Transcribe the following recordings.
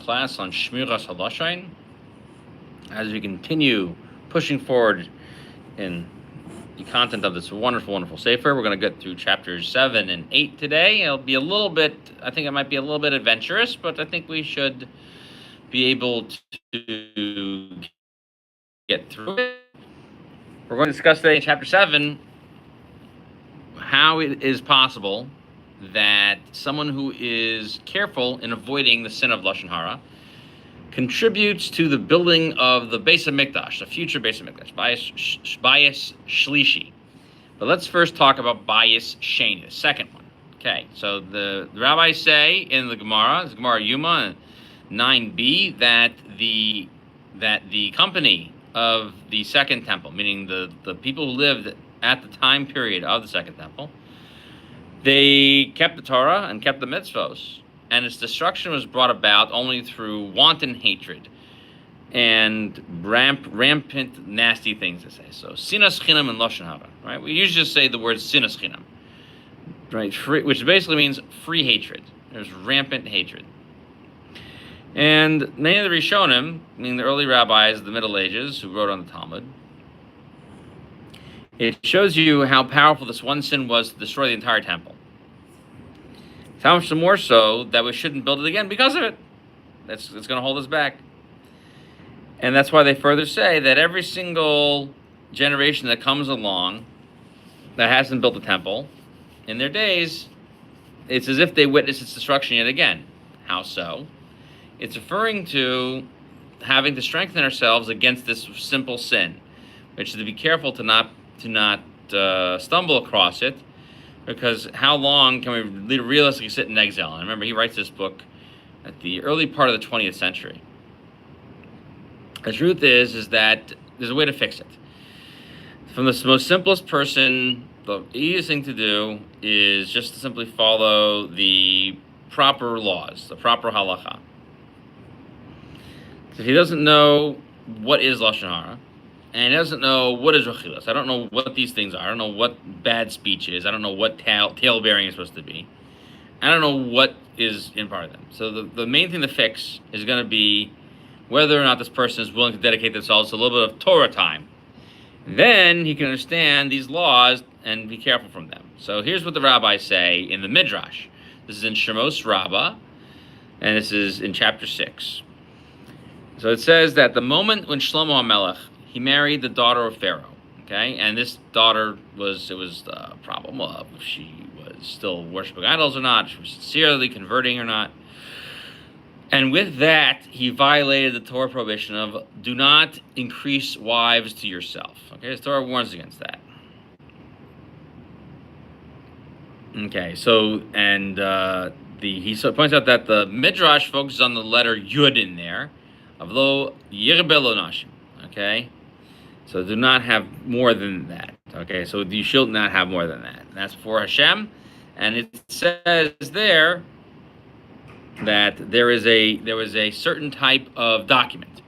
class on Shmiras HaLashon as we continue pushing forward in the content of this wonderful, wonderful sefer. We're going to get through chapters 7 and 8 today. It'll be a little bit, I think it might be a little bit adventurous, but I think we should be able to get through it. We're going to discuss today in chapter 7 how it is possible that someone who is careful in avoiding the sin of Lashon Hara contributes to the building of the Beis HaMikdash, the future Beis HaMikdash, Bayis Shlishi. But let's first talk about Bayis Sheni, the second one. Okay, so the rabbis say in the Gemara Yuma 9b, that the company of the second temple, meaning the people who lived at the time period of the second temple, they kept the Torah and kept the mitzvos, and its destruction was brought about only through wanton hatred and rampant, nasty things to say. So, sinas chinam and lashon hara, right? We usually just say the word sinas chinam, right? Which basically means free hatred. There's rampant hatred. And many of the Rishonim, meaning the early rabbis of the Middle Ages who wrote on the Talmud, it shows you how powerful this one sin was to destroy the entire temple. How much more so that we shouldn't build it again because of it. It's going to hold us back. And that's why they further say that every single generation that comes along that hasn't built a temple in their days, it's as if they witness its destruction yet again. How so? It's referring to having to strengthen ourselves against this simple sin, which is to be careful to not stumble across it, because how long can we realistically sit in exile? And remember, he writes this book at the early part of the 20th century. The truth is that there's a way to fix it. From the most simplest person, the easiest thing to do is just to simply follow the proper laws, the proper halacha. If he doesn't know what is Lashon Hara, and he doesn't know what is Rechilas, I don't know what these things are, I don't know what bad speech is, I don't know what tail-bearing is supposed to be, I don't know what is in part of them. So the main thing to fix is going to be whether or not this person is willing to dedicate themselves to a little bit of Torah time. Then he can understand these laws and be careful from them. So here's what the rabbis say in the Midrash. This is in Shemos Rabbah, and this is in chapter 6. So it says that the moment when Shlomo HaMelech, he married the daughter of Pharaoh, okay? And this daughter was the problem of if she was still worshiping idols or not, if she was sincerely converting or not. And with that, he violated the Torah prohibition of do not increase wives to yourself. Okay, the Torah warns against that. Okay, so, and he points out that the Midrash focuses on the letter Yud in there, of lo yirbelo nashim, okay? So do not have more than that, okay? So you should not have more than that. And that's for Hashem, and it says there that there was a certain type of document.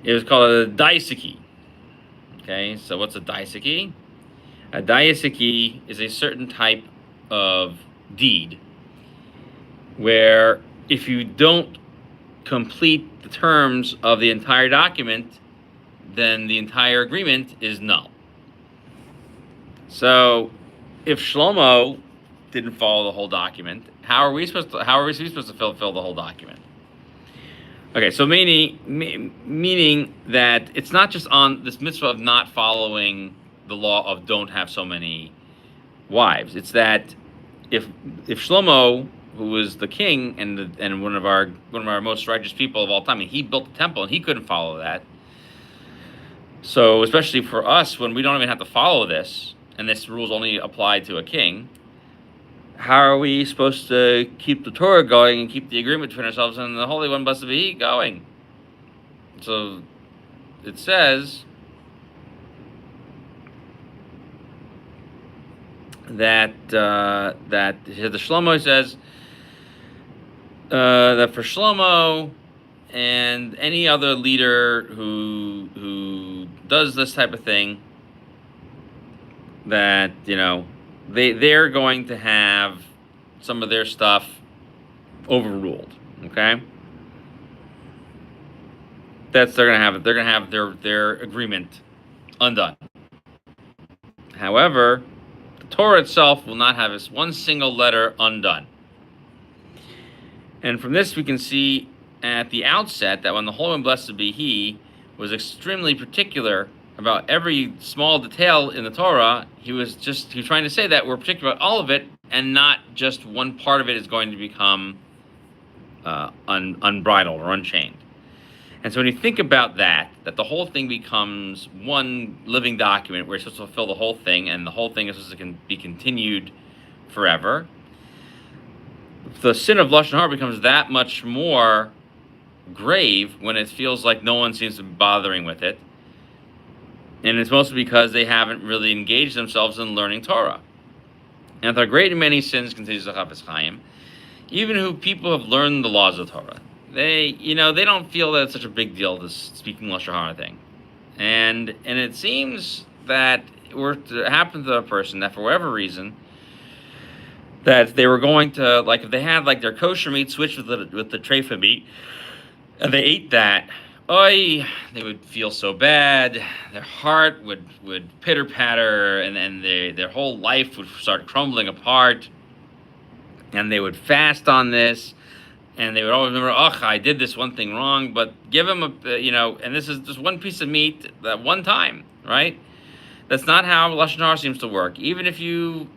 It was called a daisiki, okay? So what's a daisiki? A daisiki is a certain type of deed where if you don't complete the terms of the entire document, then the entire agreement is null. So, if Shlomo didn't follow the whole document, how are we supposed to fulfill the whole document? Okay, so meaning that it's not just on this mitzvah of not following the law of don't have so many wives. It's that if Shlomo, who was the king and one of our most righteous people of all time, and he built the temple and he couldn't follow that. So especially for us, when we don't even have to follow this, and this rules only apply to a king, how are we supposed to keep the Torah going and keep the agreement between ourselves and the Holy One, blessed be He, going? So it says that the Shlomo says that for Shlomo and any other leader who does this type of thing, that they're going to have some of their stuff overruled. Okay, they're gonna have their agreement undone. However, the Torah itself will not have its one single letter undone. And from this we can see at the outset that when the Holy and Blessed be He was extremely particular about every small detail in the Torah, he was trying to say that we're particular about all of it, and not just one part of it is going to become unbridled or unchained. And so when you think about that the whole thing becomes one living document where you're supposed to fulfill the whole thing, and the whole thing is supposed to be continued forever, the sin of Lashon Hara becomes that much more grave when it feels like no one seems to be bothering with it. And it's mostly because they haven't really engaged themselves in learning Torah. And there are great many sins, continues the Chafetz Chaim, even who people have learned the laws of Torah. They don't feel that it's such a big deal, this speaking Lashon Hara thing. And it seems that it were to happen to a person that for whatever reason, that they were going to, like, if they had like their kosher meat switched with the treifa meat, and they ate that, they would feel so bad. Their heart would pitter patter, and their whole life would start crumbling apart. And they would fast on this, and they would always remember, I did this one thing wrong. But give them and this is just one piece of meat that one time, right? That's not how Lashon Hara seems to work. Even if you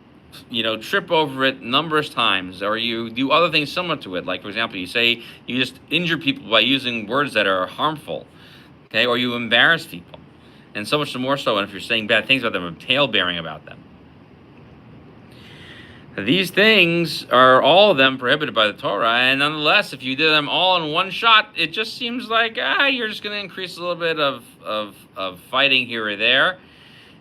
trip over it numerous times, or you do other things similar to it. Like, for example, you say you just injure people by using words that are harmful, okay? Or you embarrass people. And so much more so if you're saying bad things about them, or tale-bearing about them. These things are all of them prohibited by the Torah, and nonetheless, if you did them all in one shot, it just seems like, you're just going to increase a little bit of fighting here or there,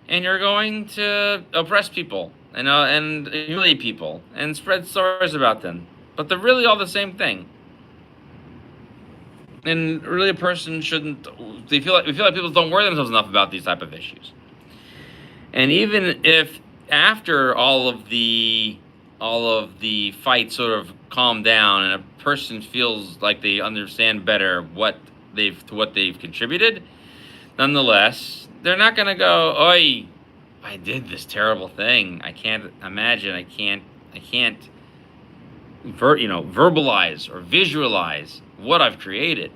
and you're going to oppress people. And humiliate people and spread stories about them, but they're really all the same thing. And really, a person shouldn't. We feel like people don't worry themselves enough about these type of issues. And even if after all of the fights sort of calm down, and a person feels like they understand better what they've contributed, nonetheless, they're not going to go, "Oi, I did this terrible thing. I can't imagine. I can't verbalize or visualize what I've created."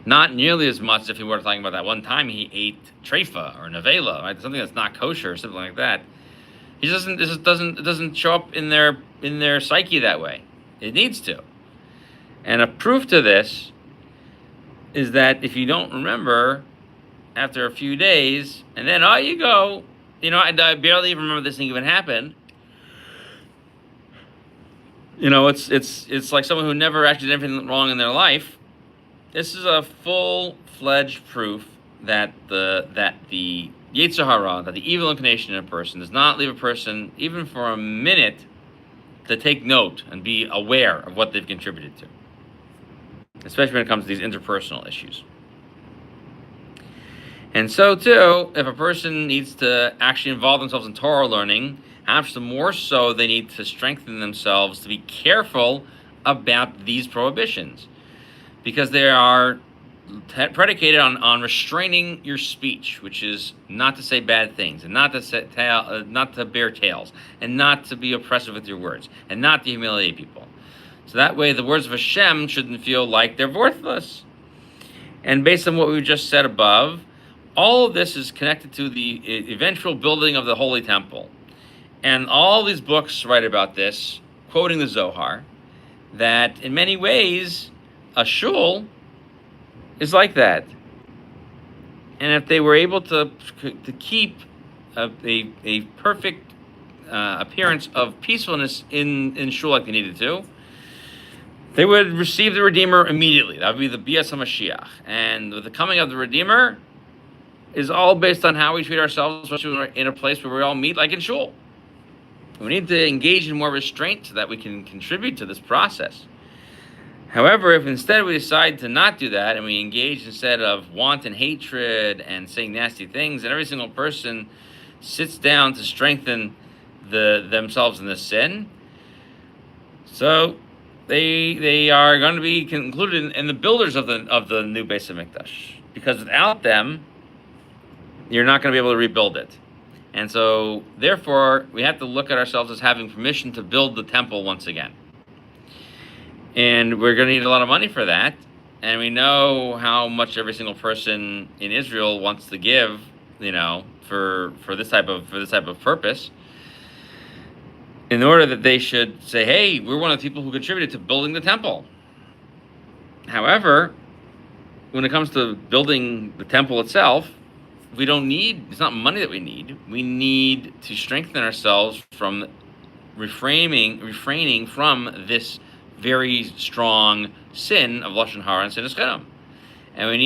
Not nearly as much as if he were talking about that one time he ate treifa or nevela, right? Something that's not kosher or something like that. It doesn't show up in their psyche that way. It needs to. And a proof to this is that if you don't remember after a few days, and then you go, I barely even remember this thing even happened. It's like someone who never actually did anything wrong in their life. This is a full-fledged proof that the Yetzer Hara, that the evil inclination in a person does not leave a person even for a minute to take note and be aware of what they've contributed to, especially when it comes to these interpersonal issues. And so, too, if a person needs to actually involve themselves in Torah learning, how much more so they need to strengthen themselves to be careful about these prohibitions, because they are predicated on restraining your speech, which is not to say bad things, and not to bear tales, and not to be oppressive with your words, and not to humiliate people. So that way the words of Hashem shouldn't feel like they're worthless. And based on what we just said above, all of this is connected to the eventual building of the Holy Temple. And all these books write about this, quoting the Zohar, that in many ways, a shul is like that. And if they were able to keep a perfect appearance of peacefulness in shul like they needed to, they would receive the Redeemer immediately. That would be the Bias HaMashiach. And with the coming of the Redeemer is all based on how we treat ourselves, especially when we're in a place where we all meet, like in shul. We need to engage in more restraint so that we can contribute to this process. However, if instead we decide to not do that, and we engage instead of want and hatred and saying nasty things, and every single person sits down to strengthen themselves in the sin, so they are going to be included in the builders of the new Beis Hamikdash, because without them, you're not going to be able to rebuild it. And so, therefore, we have to look at ourselves as having permission to build the temple once again. And we're going to need a lot of money for that. And we know how much every single person in Israel wants to give, for this type of purpose, in order that they should say, hey, we're one of the people who contributed to building the temple. However, when it comes to building the temple itself, it's not money that we need. We need to strengthen ourselves from refraining from this very strong sin of Lashon Hara and Sin Eschedom. And we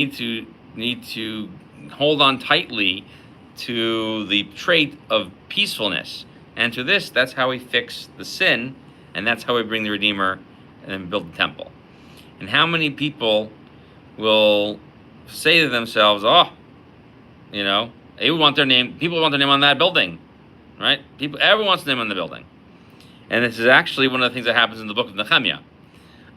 need to hold on tightly to the trait of peacefulness. And to this, that's how we fix the sin, and that's how we bring the Redeemer and then build the temple. And how many people will say to themselves, people want their name on that building, right? Everyone wants their name on the building. And this is actually one of the things that happens in the book of Nehemiah,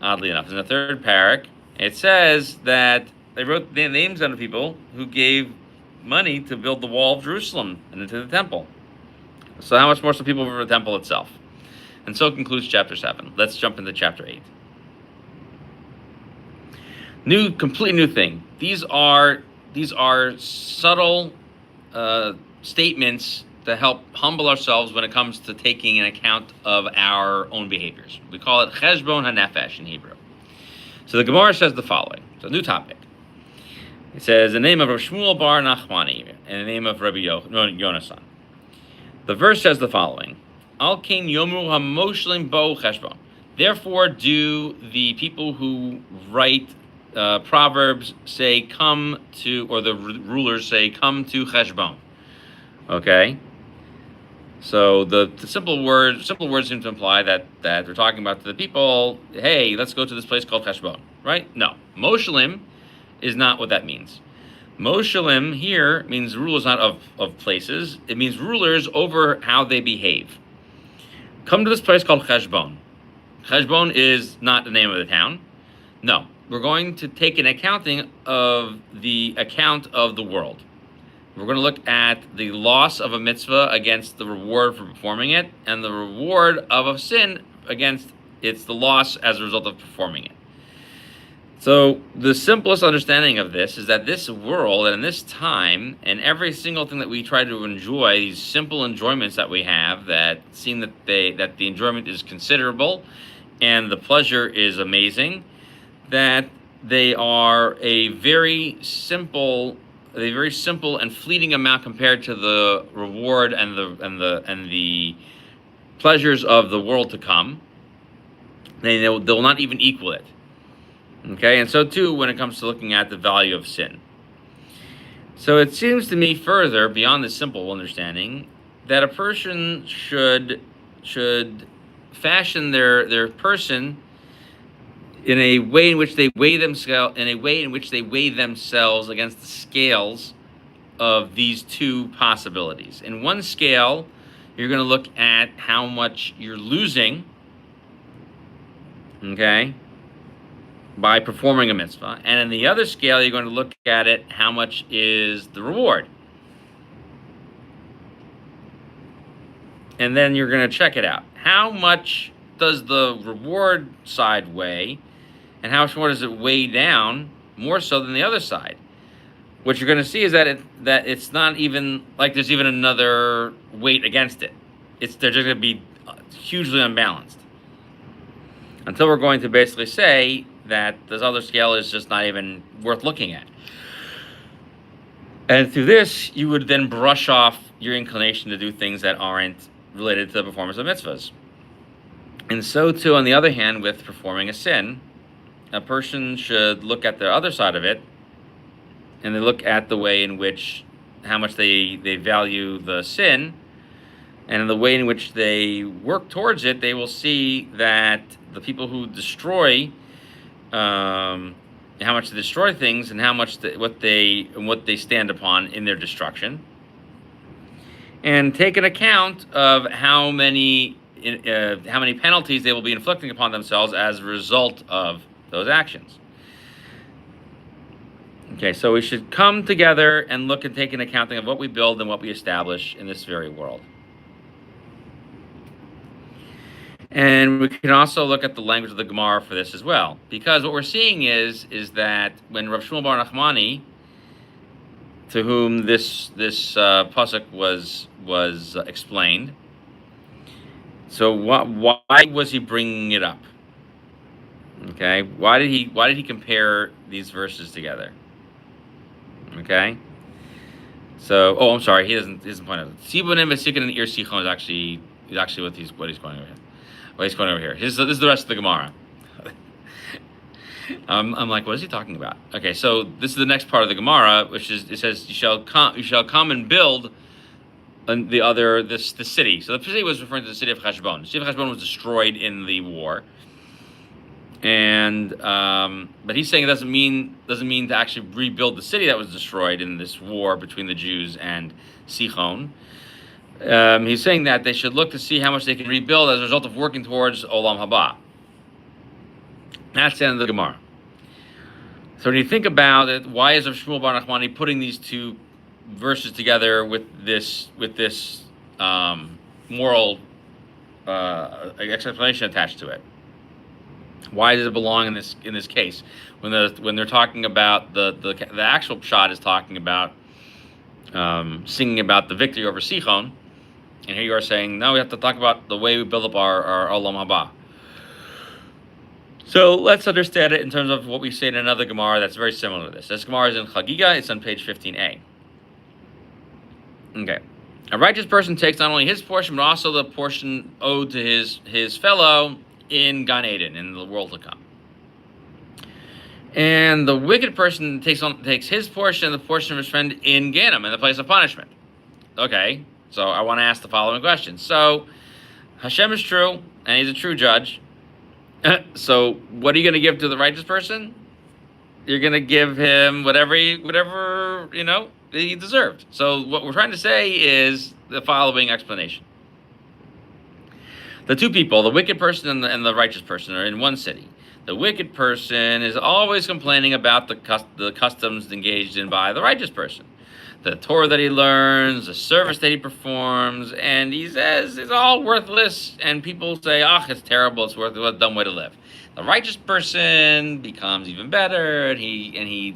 oddly enough. In the third parak, it says that they wrote the names down of people who gave money to build the wall of Jerusalem and into the temple. So how much more so people for the temple itself? And so concludes chapter 7. Let's jump into chapter 8. Completely new thing. These are subtle statements to help humble ourselves when it comes to taking an account of our own behaviors. We call it cheshbon hanefesh in Hebrew. So the Gemara says the following. It's a new topic. It says, the name of Rav Shmuel bar Nachmani and the name of Rabbi Yonasan. The verse says the following. Al kein yomru hamoshlim bo cheshbon. Therefore do the people who write Proverbs say come to, or the rulers say come to cheshbon. Okay? So the simple words seem to imply that we're talking about to the people, hey, let's go to this place called cheshbon, right? No. Moshlim is not what that means. Moshalim here means rulers not of places. It means rulers over how they behave. Come to this place called Cheshbon. Cheshbon is not the name of the town. No, we're going to take an accounting of the account of the world. We're going to look at the loss of a mitzvah against the reward for performing it, and the reward of a sin against the loss as a result of performing it. So the simplest understanding of this is that this world and in this time and every single thing that we try to enjoy, these simple enjoyments that we have that seem that the enjoyment is considerable and the pleasure is amazing, that they are a very simple and fleeting amount compared to the reward and the pleasures of the world to come. They'll not even equal it. Okay, and so too when it comes to looking at the value of sin. So it seems to me further, beyond this simple understanding, that a person should fashion their person in a way in which they weigh themselves against the scales of these two possibilities. In one scale, you're going to look at how much you're losing, okay, by performing a mitzvah. And in the other scale, you're going to look at it, how much is the reward. And then you're going to check it out. How much does the reward side weigh, and how much more does it weigh down, more so than the other side? What you're going to see is that it's not even like there's even another weight against it. They're just going to be hugely unbalanced. Until we're going to basically say that this other scale is just not even worth looking at. And through this, you would then brush off your inclination to do things that aren't related to the performance of mitzvahs. And so too, on the other hand, with performing a sin, a person should look at the other side of it, and they look at the way in which, how much they value the sin, and in the way in which they work towards it, they will see that the people who destroy, how much they destroy things, and how much what they stand upon in their destruction, and take an account of how many how many penalties they will be inflicting upon themselves as a result of those actions. Okay, so we should come together and look and take an accounting of what we build and what we establish in this very world. And we can also look at the language of the Gemara for this as well, because what we're seeing is that when Rav Shmuel bar Nachmani, to whom this pasuk was explained, so why was he bringing it up? Okay, why did he compare these verses together? Okay, so I'm sorry, he doesn't point out. Sibunim v'sikin and ir sichon is actually what he's going over here. Well, he's going over here. This is the rest of the Gemara. I'm like, what is he talking about? Okay, so this is the next part of the Gemara, which is, it says, you shall come and build the city. So the city was referring to the city of Cheshbon. The city of Cheshbon was destroyed in the war, and but he's saying it doesn't mean to actually rebuild the city that was destroyed in this war between the Jews and Sichon. He's saying that they should look to see how much they can rebuild as a result of working towards Olam Haba. That's the end of the Gemara. So when you think about it, why is Rav Shmuel bar Nachmani putting these two verses together with this moral explanation attached to it? Why does it belong in this case when they're talking about the actual pshat is talking about singing about the victory over Sichon, and here you are saying, no, we have to talk about the way we build up our Olam Haba. So let's understand it in terms of what we say in another Gemara that's very similar to this. This Gemara is in Chagiga. It's on page 15a. Okay. A righteous person takes not only his portion, but also the portion owed to his fellow in Gan Eden, in the world to come. And the wicked person takes his portion and the portion of his friend in Ganem, in the place of punishment. Okay, so I want to ask the following question. So Hashem is true, and he's a true judge. So what are you going to give to the righteous person? You're going to give him whatever he deserved. So what we're trying to say is the following explanation. The two people, the wicked person and the righteous person, are in one city. The wicked person is always complaining about the customs engaged in by the righteous person. The Torah that he learns, the service that he performs, and he says it's all worthless, and people say, it's terrible, it's worthless, what a dumb way to live. The righteous person becomes even better, and he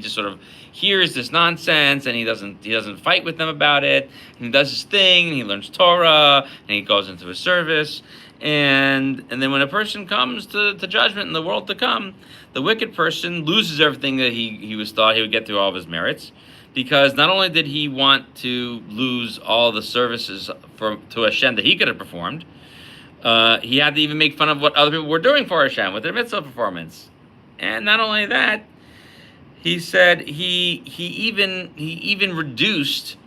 just sort of hears this nonsense, and he doesn't fight with them about it. And he does his thing, and he learns Torah, and he goes into his service. And then when a person comes to judgment in the world to come, the wicked person loses everything that he was thought he would get through all of his merits, because not only did he want to lose all the services to Hashem that he could have performed, he had to even make fun of what other people were doing for Hashem with their mitzvah performance. And not only that, he said he even reduced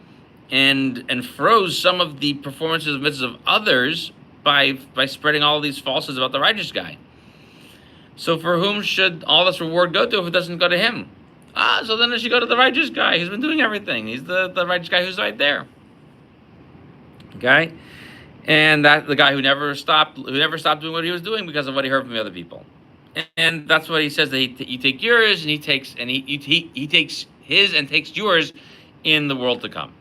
and froze some of the performances of mitzvahs of others by spreading all these falsehoods about the righteous guy. So for whom should all this reward go to if it doesn't go to him? So then it should go to the righteous guy. He's been doing everything. He's the righteous guy who's right there. Okay? And that the guy who never stopped doing what he was doing because of what he heard from the other people. And that's what he says, that you take yours and he takes his and takes yours in the world to come.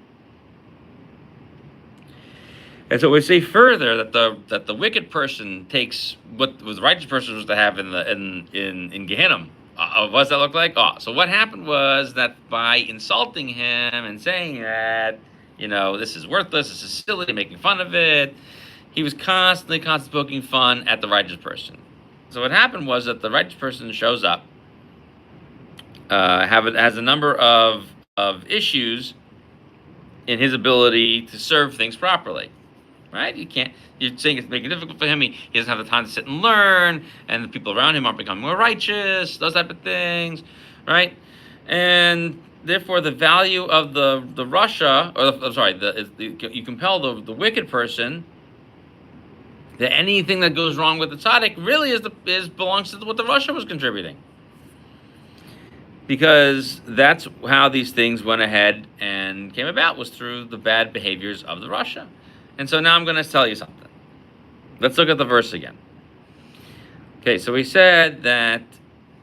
And so we say further that the wicked person takes what the righteous person was to have in Gehenna. What does that look like? So what happened was that by insulting him and saying that, this is worthless, this is silly, making fun of it, he was constantly poking fun at the righteous person. So what happened was that the righteous person shows up, has a number of issues in his ability to serve things properly. Right? You're saying it's making it difficult for him. He doesn't have the time to sit and learn, and the people around him aren't becoming more righteous, those type of things, right? And therefore, the value of the Rasha, you compel the wicked person, that anything that goes wrong with the tzaddik really belongs to what the Rasha was contributing. Because that's how these things went ahead and came about, was through the bad behaviors of the Rasha. And so now I'm going to tell you something. Let's look at the verse again. Okay, so we said that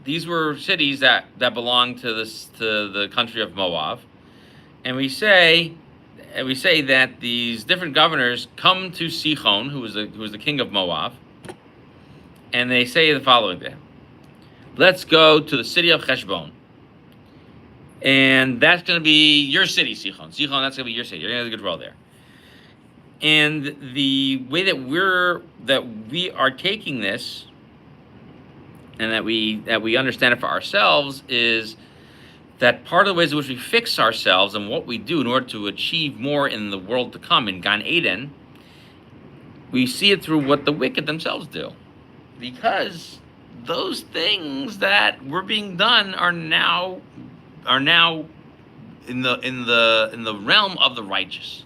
these were cities that belonged to the country of Moab, and we say that these different governors come to Sichon, who was the king of Moab, and they say the following to him: "Let's go to the city of Heshbon, and that's going to be your city, Sichon. Sichon, that's going to be your city. You're going to have a good role there." And the way that we are taking this, and that we understand it for ourselves, is that part of the ways in which we fix ourselves and what we do in order to achieve more in the world to come, in Gan Eden, we see it through what the wicked themselves do. Because those things that were being done are now in the realm of the righteous.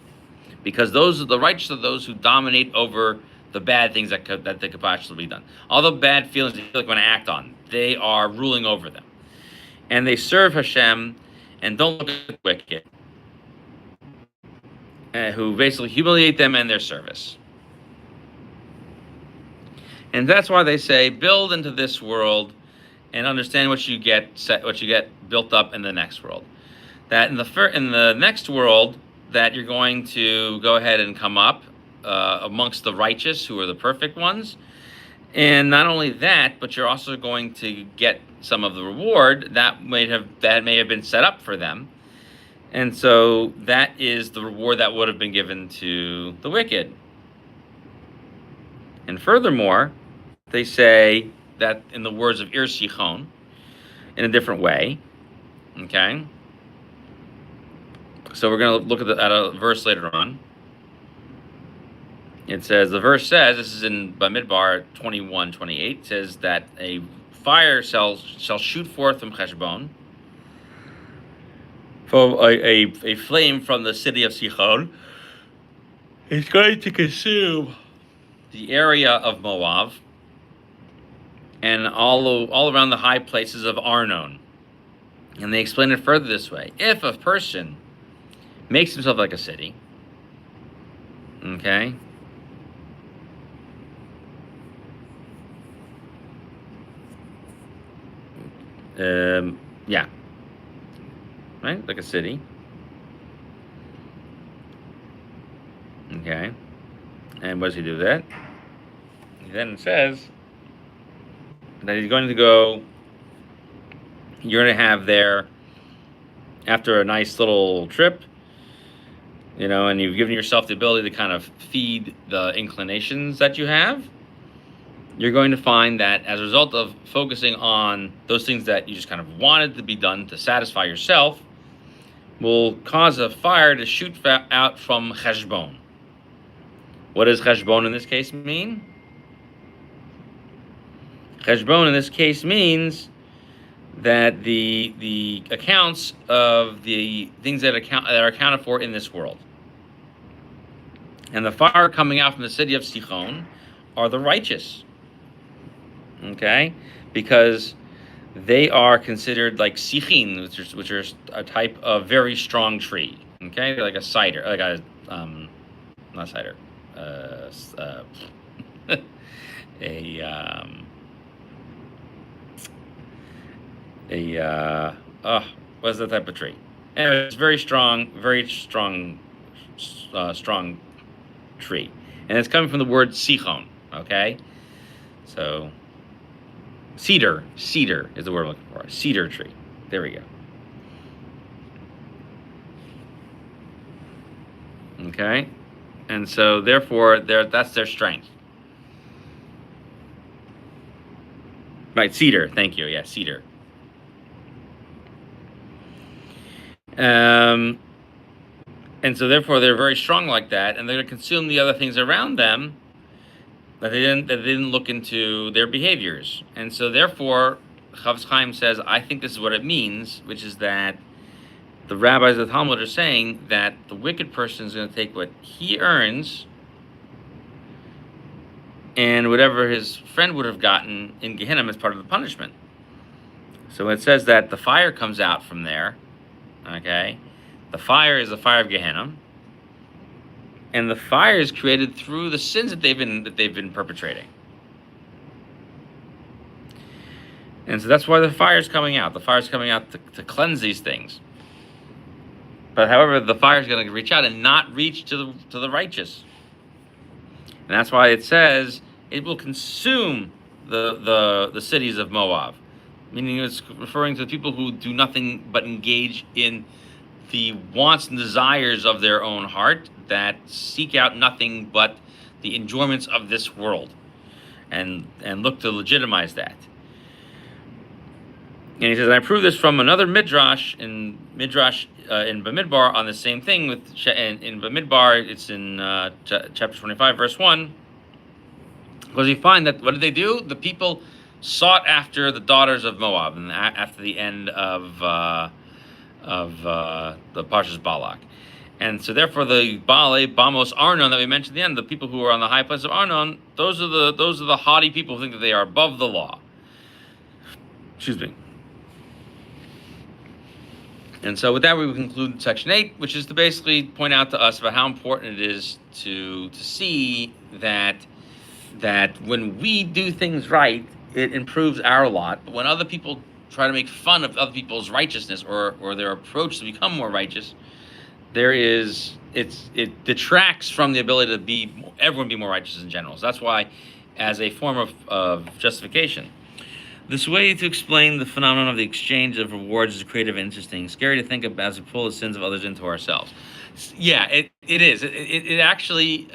Because the righteous are those who dominate over the bad things that could possibly be done. All the bad feelings they feel like want to act on, they are ruling over them. And they serve Hashem and don't look at the wicked, who basically humiliate them and their service. And that's why they say, build into this world and understand what you get built up in the next world. That in the next world, that you're going to go ahead and come up amongst the righteous, who are the perfect ones. And not only that, but you're also going to get some of the reward that may have been set up for them. And so that is the reward that would have been given to the wicked. And furthermore, they say that in the words of Ir Sichon, in a different way. Okay? So we're going to look at a verse later on. It says, the verse says, this is in Bamidbar 21:28, says that a fire shall shoot forth from Heshbon, from a flame from the city of Sichon. It's going to consume the area of Moab and all around the high places of Arnon. And they explain it further this way: if a person makes himself like a city, okay, yeah, right, like a city, okay, and what does he do with that? He then says that he's going to go, you're going to have there, after a nice little trip, and you've given yourself the ability to kind of feed the inclinations that you have, you're going to find that as a result of focusing on those things that you just kind of wanted to be done to satisfy yourself, will cause a fire to shoot out from Heshbon. What does Heshbon in this case mean? Heshbon in this case means that the accounts of the things that are accounted for in this world. And the fire coming out from the city of Sichon are the righteous. Okay? Because they are considered like sichin, which are a type of very strong tree. Okay? They're like a cider, like a, not cider, what's that type of tree? Anyway, it's very strong tree. And it's coming from the word sichon, okay? So, cedar is the word I'm looking for. Cedar tree. There we go. Okay? And so, therefore, that's their strength. Right, cedar. Thank you. Yeah, cedar. And so therefore they're very strong like that, and they're going to consume the other things around them that they didn't look into their behaviors. And so therefore, Chafetz Chaim says, I think this is what it means, which is that the rabbis of the Talmud are saying that the wicked person is going to take what he earns and whatever his friend would have gotten in Gehenna as part of the punishment. So it says that the fire comes out from there. Okay, the fire is the fire of Gehenna, and the fire is created through the sins that they've been perpetrating. And so that's why the fire is coming out. The fire is coming out to cleanse these things. But however, the fire is going to reach out and not reach to the righteous. And that's why it says it will consume the cities of Moab. Meaning it's referring to the people who do nothing but engage in the wants and desires of their own heart, that seek out nothing but the enjoyments of this world and look to legitimize that. And he says, and I prove this from another midrash in Bamidbar on the same thing. In Bamidbar, it's in chapter 25, verse 1. Because you find that, what did they do? The people sought after the daughters of Moab, and after the end of the Parshas Balak. And so therefore the Baalei, Bamos, Arnon that we mentioned at the end, the people who are on the high place of Arnon, those are the haughty people who think that they are above the law. Excuse me. And so with that, we will conclude section 8, which is to basically point out to us about how important it is to see that when we do things right, it improves our lot. But when other people try to make fun of other people's righteousness or their approach to become more righteous, it detracts from the ability to everyone be more righteous in general. So that's why, as a form of justification, this way to explain the phenomenon of the exchange of rewards is creative and interesting. Scary to think of as we pull the sins of others into ourselves. Yeah, it is. It actually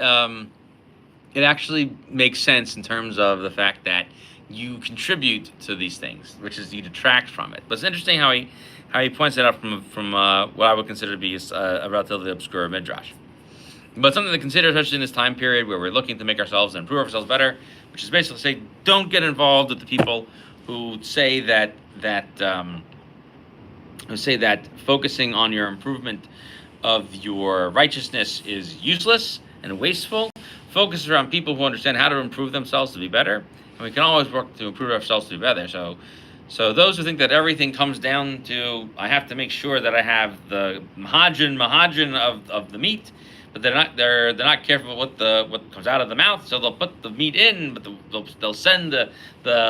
makes sense in terms of the fact that you contribute to these things, which is you detract from it. But it's interesting how he points it out from what I would consider to be a relatively obscure midrash. But something to consider, especially in this time period where we're looking to make ourselves and improve ourselves better, which is basically say, don't get involved with the people who say that focusing on your improvement of your righteousness is useless and wasteful. Focus around people who understand how to improve themselves to be better, and we can always work to improve ourselves to be better. So those who think that everything comes down to I have to make sure that I have the mahadran of the meat, but they're not careful what comes out of the mouth, so they'll put the meat in, but they'll send the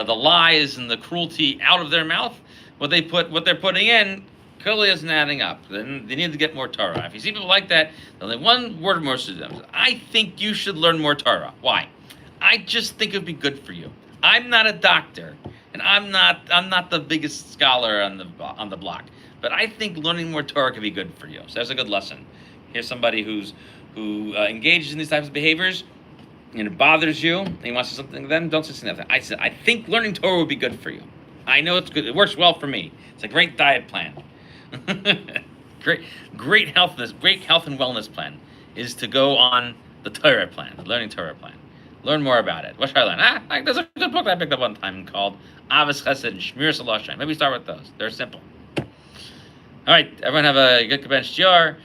lies and the cruelty out of their mouth. What they're putting in clearly isn't adding up. Then they need to get more Torah. If you see people like that, only one word more to them. I think you should learn more Torah. Why? I just think it'd be good for you. I'm not a doctor, and I'm not the biggest scholar on the block, but I think learning more Torah could be good for you. So that's a good lesson. Here's somebody who engages in these types of behaviors, and it bothers you, and you want to say something to them, don't say nothing. I said, I think learning Torah would be good for you. I know it's good. It works well for me. It's a great diet plan. great health and wellness plan is to go on the Torah plan, the learning Torah plan. Learn more about it. What should I learn? There's a good book that I picked up one time called Avos Chesed and Shmiras HaLashon. Maybe start with those. They're simple. All right, everyone have a good Kabbalah Shiur.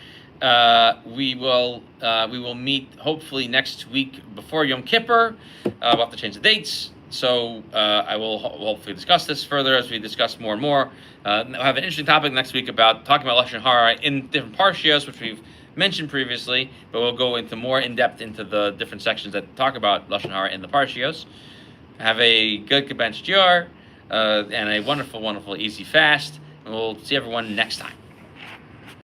We will meet hopefully next week before Yom Kippur. We'll have to change the dates. So I will hopefully discuss this further as we discuss more and more. We'll have an interesting topic next week about talking about Lashon Hara in different parshios, which we've mentioned previously, but we'll go into more in depth into the different sections that talk about Lashon Hara in the parshios. Have a good Kabbalah Shiur and a wonderful, wonderful, easy fast. And we'll see everyone next time.